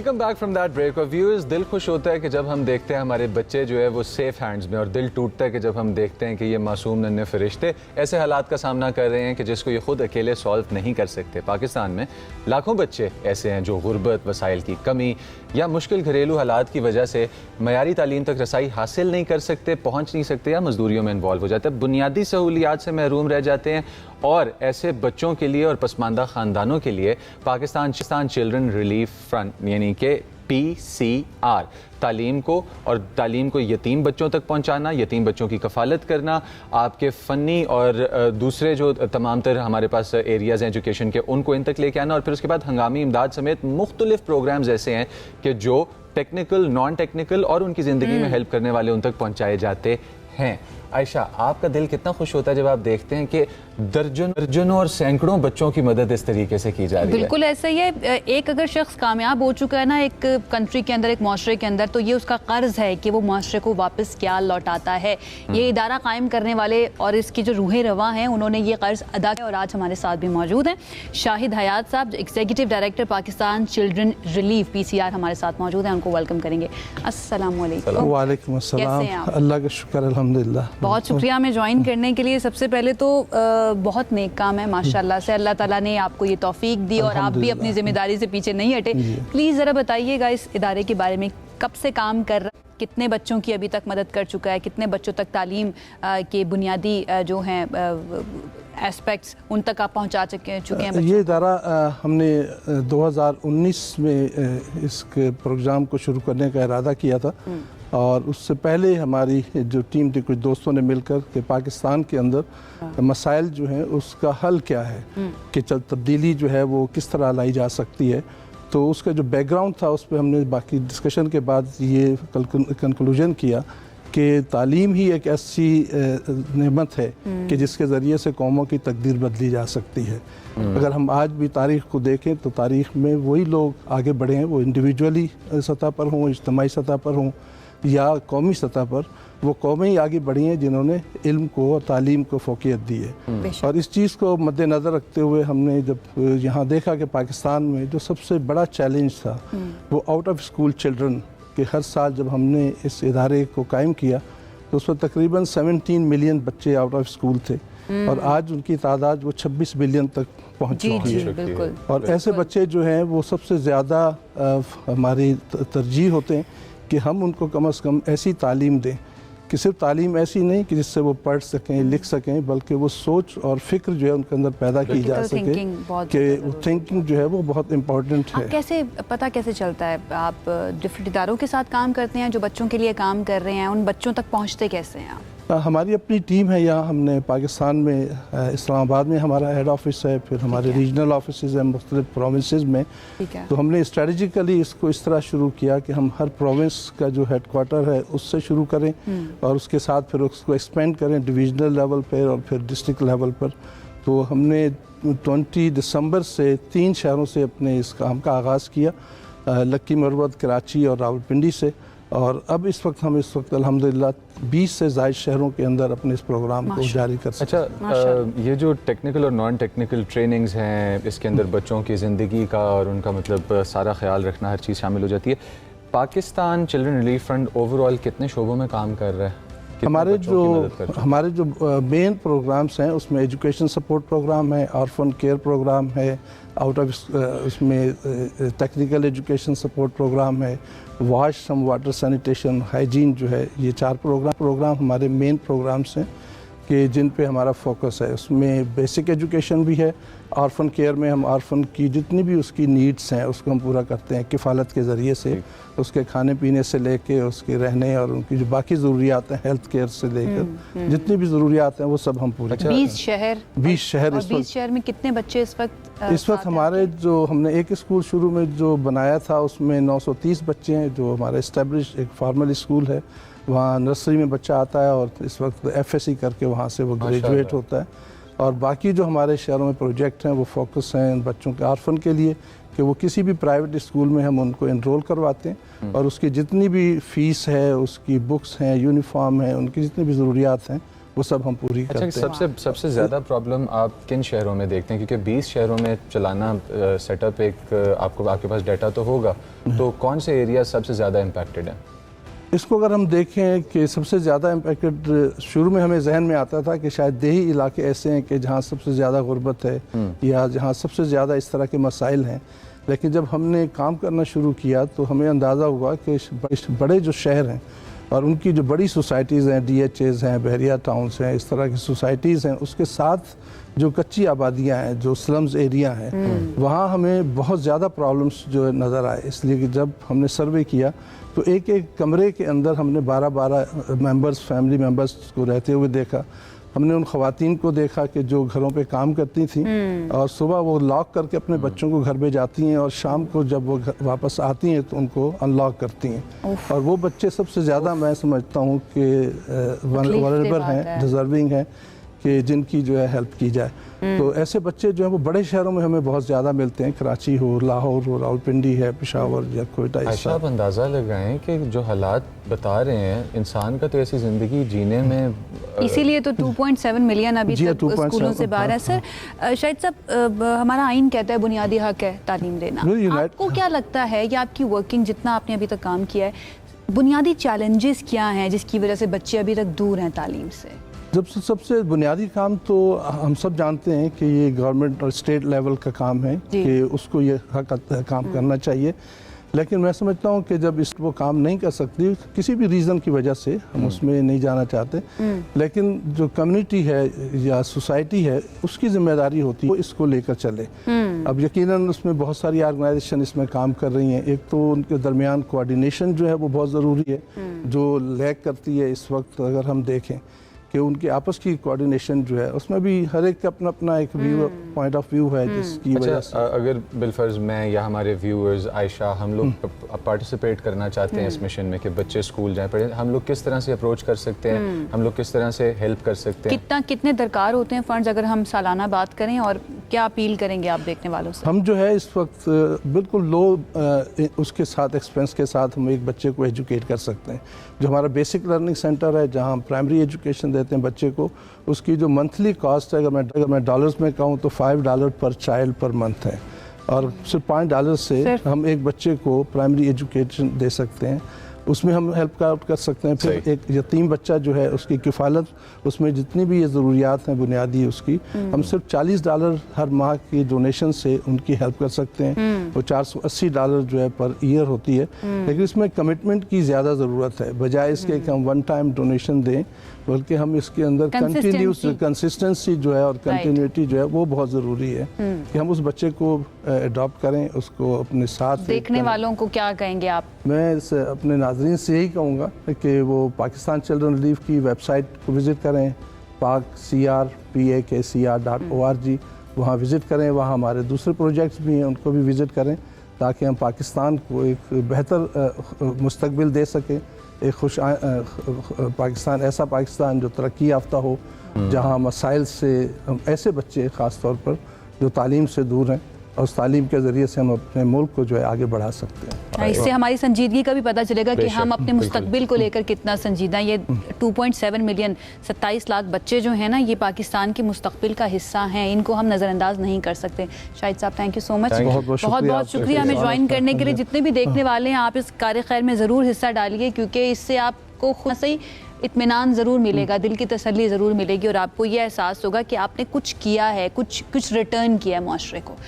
Welcome back from that break of viewers. दिल खुश होता है कि जब हम देखते हैं हमारे बच्चे जो है वो सेफ हैंड्स में, और दिल टूटता है कि जब हम देखते हैं कि ये मासूम नन्हे फरिश्ते ऐसे हालात का सामना कर रहे हैं कि जिसको ये खुद अकेले सॉल्व नहीं कर सकते। पाकिस्तान में लाखों बच्चे ऐसे हैं जो गुर्बत, वसाइल की कमी या मुश्किल घरेलू हालात की वजह से मयारी तालीम तक रसाई हासिल नहीं कर सकते, पहुँच नहीं सकते या मजदूरियों में इन्वॉल्व हो जाते हैं, बुनियादी सहूलियात से महरूम रह जाते हैं। और ऐसे बच्चों के लिए और पसमानदा ख़ानदानों के लिए पाकिस्तान चिल्ड्रन रिलीफ फ्रंट यानी कि PCR तालीम को और तालीम को यतीम बच्चों तक पहुंचाना, यतीम बच्चों की कफ़ालत करना, आपके फ़नी और दूसरे जो तमाम तर हमारे पास एरियाज़ हैं एजुकेशन के, उनको इन तक लेके आना, और फिर उसके बाद हंगामी इमदाद समेत मुख्तलिफ प्रोग्राम्स ऐसे हैं कि जो टेक्निकल, नॉन टेक्निकल और उनकी ज़िंदगी में हेल्प करने वाले उन तक पहुँचाए जाते हैं। आयशा, आपका दिल कितना खुश होता है जब आप देखते हैं कि दर्जनों और सैकड़ों बच्चों की मदद इस तरीके से की जा रही है? बिल्कुल ऐसा ही है। एक अगर शख्स कामयाब हो चुका है ना एक कंट्री के अंदर, एक माशरे के अंदर, तो ये उसका कर्ज है कि वो माशरे को वापस क्या लौटाता है। ये इदारा कायम करने वाले और इसकी जो रूहें रवा हैं उन्होंने ये कर्ज अदा किया और आज हमारे साथ भी मौजूद हैं शाहिद हयात साहब, executive director Pakistan children relief PCR हमारे साथ मौजूद हैं। उनको वेलकम करेंगे। अस्सलाम वालेकुम। वालेकुम अस्सलाम। अल्लाह का शुक्र, अल्हम्दुलिल्लाह। बहुत शुक्रिया हमें ज्वाइन करने के लिए। सबसे पहले तो बहुत नेक काम है माशाल्लाह से, अल्लाह ताला ने आपको ये तौफीक दी और आप भी अपनी जिम्मेदारी से पीछे नहीं हटे। प्लीज़ ज़रा बताइएगा इस इदारे के बारे में, कब से काम कर रहा है, कितने बच्चों की अभी तक मदद कर चुका है, कितने बच्चों तक तालीम के बुनियादी जो हैं एस्पेक्ट्स उन तक आप पहुंचा चुके हैं? ये इदारा हमने 2019 में इस प्रोग्राम को शुरू करने का इरादा किया था, और उससे पहले हमारी जो टीम थी, कुछ दोस्तों ने मिलकर कि पाकिस्तान के अंदर मसाइल जो हैं उसका हल क्या है, कि तब्दीली जो है वो किस तरह लाई जा सकती है। तो उसका जो बैकग्राउंड था उस पर हमने बाकी डिस्कशन के बाद ये कंक्लूजन किया कि तालीम ही एक ऐसी नेमत है कि जिसके ज़रिए से कौमों की तकदीर बदली जा सकती है। अगर हम आज भी तारीख़ को देखें तो तारीख़ में वही लोग आगे बढ़े हैं, वो इंडिविजुअली सतह पर हों, इज्तिमाई सतह पर हों या कौमी सतह पर, वो कौमें ही आगे बढ़ी हैं जिन्होंने इल्म को और तालीम को फ़ोकियत दी है। और इस चीज़ को मद्देनज़र रखते हुए हमने जब यहाँ देखा कि पाकिस्तान में जो सबसे बड़ा चैलेंज था वो आउट ऑफ स्कूल चिल्ड्रन के, हर साल जब हमने इस इदारे को कायम किया तो उस पर तकरीबन 17 मिलियन बच्चे आउट ऑफ स्कूल थे, और आज उनकी तादाद वो 26 मिलियन तक पहुँच चुकी है। और ऐसे बच्चे जो हैं वो सबसे ज़्यादा हमारी तरजीह होते हैं कि हम उनको कम से कम ऐसी तालीम दें कि सिर्फ तालीम ऐसी नहीं कि जिससे वो पढ़ सकें, लिख सकें, बल्कि वो सोच और फिक्र जो है उनके अंदर पैदा की जा सके, कि थिंकिंग जो है वो बहुत इम्पोर्टेंट है। कैसे पता कैसे चलता है, आप डिफरेंट इदारों के साथ काम करते हैं जो बच्चों के लिए काम कर रहे हैं, उन बच्चों तक पहुँचते कैसे हैं आप? हमारी अपनी टीम है यहाँ, हमने पाकिस्तान में इस्लामाबाद में हमारा हेड ऑफिस है, फिर हमारे रीजनल ऑफिस हैं मुख्तलिफ प्रोविंसेस में। तो हमने स्ट्रेटजिकली इसको इस तरह शुरू किया कि हम हर प्रोविंस का जो हेड क्वार्टर है उससे शुरू करें और उसके साथ फिर उसको एक्सपेंड करें डिविजनल लेवल पर और फिर डिस्ट्रिक्ट लेवल पर। तो हमने 20 दिसंबर से 3 शहरों से अपने इस काम का आगाज़ किया, लक्की मरवत, कराची और रावलपिंडी से, और अब इस वक्त अल्हम्दुलिल्लाह 20 से ज़ायद शहरों के अंदर अपने इस प्रोग्राम को जारी कर सकते हैं। अच्छा, ये जो टेक्निकल और नॉन टेक्निकल ट्रेनिंग्स हैं, इसके अंदर बच्चों की ज़िंदगी का और उनका मतलब सारा ख्याल रखना, हर चीज़ शामिल हो जाती है। Pakistan children relief front overall कितने शोबों में काम कर रहा है? हमारे जो मेन प्रोग्राम्स हैं उसमें एजुकेशन सपोर्ट प्रोग्राम है, ऑर्फन केयर प्रोग्राम है, आउट ऑफ उसमें टेक्निकल एजुकेशन सपोर्ट प्रोग्राम है, वॉश सम वाटर सैनिटेशन हाइजीन जो है, ये 4 प्रोग्राम हमारे मेन प्रोग्राम्स हैं कि जिन पे हमारा फोकस है। उसमें बेसिक एजुकेशन भी है, ऑर्फन केयर में हम ऑर्फन की जितनी भी उसकी नीड्स हैं उसको हम पूरा करते हैं किफ़ालत के ज़रिए से, उसके खाने पीने से लेके उसके रहने और उनकी जो बाकी ज़रूरियात हैं हेल्थ केयर से लेकर जितनी भी ज़रूरियात हैं वो सब हम पूरे। 20 शहर 20 शहर में कितने बच्चे इस वक्त हमारे जो हमने एक स्कूल शुरू में जो बनाया था उसमें 930 बच्चे हैं, जो हमारा इस्टेब्लिश एक फॉर्मल स्कूल है, वहाँ नर्सरी में बच्चा आता है और इस वक्त FSC करके वहाँ से वो ग्रेजुएट होता है। और बाकी जो हमारे शहरों में प्रोजेक्ट हैं वो फोकस हैं बच्चों के ऑर्फन के लिए, कि वो किसी भी प्राइवेट स्कूल में हम उनको इनरोल करवाते हैं और उसकी जितनी भी फ़ीस है, उसकी बुक्स हैं, यूनिफॉर्म है, उनकी जितनी भी ज़रूरियात हैं वो सब हम पूरी करते हैं। सबसे ज़्यादा प्रॉब्लम आप किन शहरों में देखते हैं, क्योंकि 20 शहरों में चलाना सेटअप एक आपके पास डाटा तो होगा, तो कौन से एरिया सबसे ज़्यादा इम्पैक्टेड है? इसको अगर हम देखें कि सबसे ज़्यादा इम्पैक्टेड शुरू में हमें जहन में आता था कि शायद देही इलाके ऐसे हैं कि जहाँ सबसे ज़्यादा गुर्बत है या जहाँ सबसे ज़्यादा इस तरह के मसाइल हैं, लेकिन जब हमने काम करना शुरू किया तो हमें अंदाज़ा हुआ कि बड़े जो शहर हैं और उनकी जो बड़ी सोसाइटीज़ हैं, DHAs हैं, बहरिया टाउन्स हैं, इस तरह की सोसाइटीज़ हैं, उसके साथ जो कच्ची आबादियाँ हैं, जो स्लम्स एरिया हैं, वहाँ हमें बहुत ज़्यादा प्रॉब्लम्स जो है नज़र आए। इसलिए कि जब हमने सर्वे किया तो एक एक कमरे के अंदर हमने 12-12 मेंबर्स, फैमिली मेंबर्स को रहते हुए देखा। हमने उन ख़वातीन को देखा कि जो घरों पे काम करती थीं और सुबह वो लॉक करके अपने बच्चों को घर में जाती हैं और शाम को जब वो वापस आती हैं तो उनको अनलॉक करती हैं। और वो बच्चे सबसे ज़्यादा मैं समझता हूँ कि वल्नरेबल हैं, डिज़र्विंग हैं कि जिनकी जो है हेल्प की जाए। तो ऐसे बच्चे जो हैं वो बड़े शहरों में हमें बहुत ज़्यादा मिलते हैं, कराची हो, लाहौर हो, रावलपिंडी है, पेशावर या कोयटा। आयशा, आप अंदाज़ा लगाएं कि जो हालात बता रहे हैं, इंसान का तो ऐसी ज़िंदगी जीने में, इसीलिए तो 2.7 मिलियन अभी तक स्कूलों से बाहर है। सर, शाहिद साहब, हमारा आइन कहता है बुनियादी हक है तालीम देना। आपको क्या लगता है, या आपकी वर्किंग जितना आपने अभी तक काम किया है, बुनियादी चैलेंजेस क्या हैं जिसकी वजह से बच्चे अभी तक दूर हैं तालीम से? जब सबसे बुनियादी काम तो हम सब जानते हैं कि ये गवर्नमेंट और स्टेट लेवल का काम है कि उसको ये काम करना चाहिए, लेकिन मैं समझता हूँ कि जब वो काम नहीं कर सकती किसी भी रीज़न की वजह से, हम उसमें नहीं जाना चाहते, लेकिन जो कम्युनिटी है या सोसाइटी है उसकी जिम्मेदारी होती है वो इसको लेकर चले। अब यकीनन उसमें बहुत सारी ऑर्गेनाइजेशन इसमें काम कर रही हैं। एक तो उनके दरमियान कोऑर्डिनेशन जो है वो बहुत ज़रूरी है, जो लैक करती है इस वक्त। अगर हम देखें कि उनके आपस की कोऑर्डिनेशन जो है उसमें भी हर एक का अपना अपना एक व्यू, पॉइंट ऑफ व्यू है जिसकी वजह से अगर बिलफर्ज मैं या हमारे व्यूअर्स, आयशा, हम लोग पार्टिसिपेट करना चाहते हैं इस मिशन में कि बच्चे स्कूल जाएं, पढ़ें, हम लोग किस तरह से अप्रोच कर सकते हैं, हम लोग किस तरह से हेल्प कर सकते हैं? कितने दरकार होते हैं फंड्स अगर हम सालाना बात करें, और क्या अपील करेंगे आप देखने वालों से? हम जो है इस वक्त बिल्कुल लो उसके साथ एक्सपेंस के साथ हम एक बच्चे को एजुकेट कर सकते हैं। जो हमारा बेसिक लर्निंग सेंटर है जहाँ हम प्राइमरी एजुकेशन देते हैं बच्चे को, उसकी जो मंथली कॉस्ट है अगर मैं डॉलर्स में कहूँ तो $5 पर चाइल्ड पर मंथ है, और सिर्फ $5 से हम एक बच्चे को प्राइमरी एजुकेशन दे सकते हैं। उसमें हम हेल्प आउट कर सकते हैं। फिर एक यतीम बच्चा जो है उसकी किफ़ालत, उसमें जितनी भी ये ज़रूरियात हैं बुनियादी उसकी, हम सिर्फ $40 हर माह की डोनेशन से उनकी हेल्प कर सकते हैं। वो $480 जो है पर ईयर होती है, लेकिन इसमें कमिटमेंट की ज़्यादा ज़रूरत है। बजाय इसके कि हम वन टाइम डोनेशन दें, बल्कि हम इसके अंदर कंटिन्यूस कंसिस्टेंसी जो है और कंटिन्यूटी जो है वो बहुत ज़रूरी है कि हम उस बच्चे को अडॉप्ट करें, उसको अपने साथ। देखने वालों को क्या कहेंगे आप? मैं अपने नाज़रीन से यही कहूँगा कि वो पाकिस्तान चिल्ड्रन रिलीफ की वेबसाइट को विज़िट करें, pakcr.org, वहाँ विज़िट करें। वहाँ हमारे दूसरे प्रोजेक्ट्स भी हैं, उनको भी विज़िट करें ताकि हम पाकिस्तान को एक बेहतर मुस्तकबिल दे सकें, एक खुश पाकिस्तान, ऐसा पाकिस्तान जो तरक्की याफ्ता हो, जहाँ मसाइल से हम ऐसे बच्चे ख़ास तौर पर जो तालीम से दूर हैं और उस तालीम के ज़रिए से हम अपने मुल्क को जो है आगे बढ़ा सकते हैं। इससे हमारी संजीदगी का भी पता चलेगा कि हम अपने मुस्तकबिल को लेकर कितना संजीदा। ये 2.7 मिलियन 27 लाख बच्चे जो हैं ना, ये पाकिस्तान के मुस्तकबिल का हिस्सा हैं, इनको हम नज़रअंदाज नहीं कर सकते। शाहिद साहब, थैंक यू सो मच, बहुत बहुत शुक्रिया हमें ज्वाइन करने के लिए। जितने भी देखने वाले हैं, आप इस कार्य खैर में ज़रूर हिस्सा डालिए, क्योंकि इससे आपको खुद से ही इत्मीनान ज़रूर मिलेगा, दिल की तसल्ली ज़रूर मिलेगी, और आपको ये एहसास होगा कि आपने कुछ किया है, कुछ रिटर्न किया है माशरे को।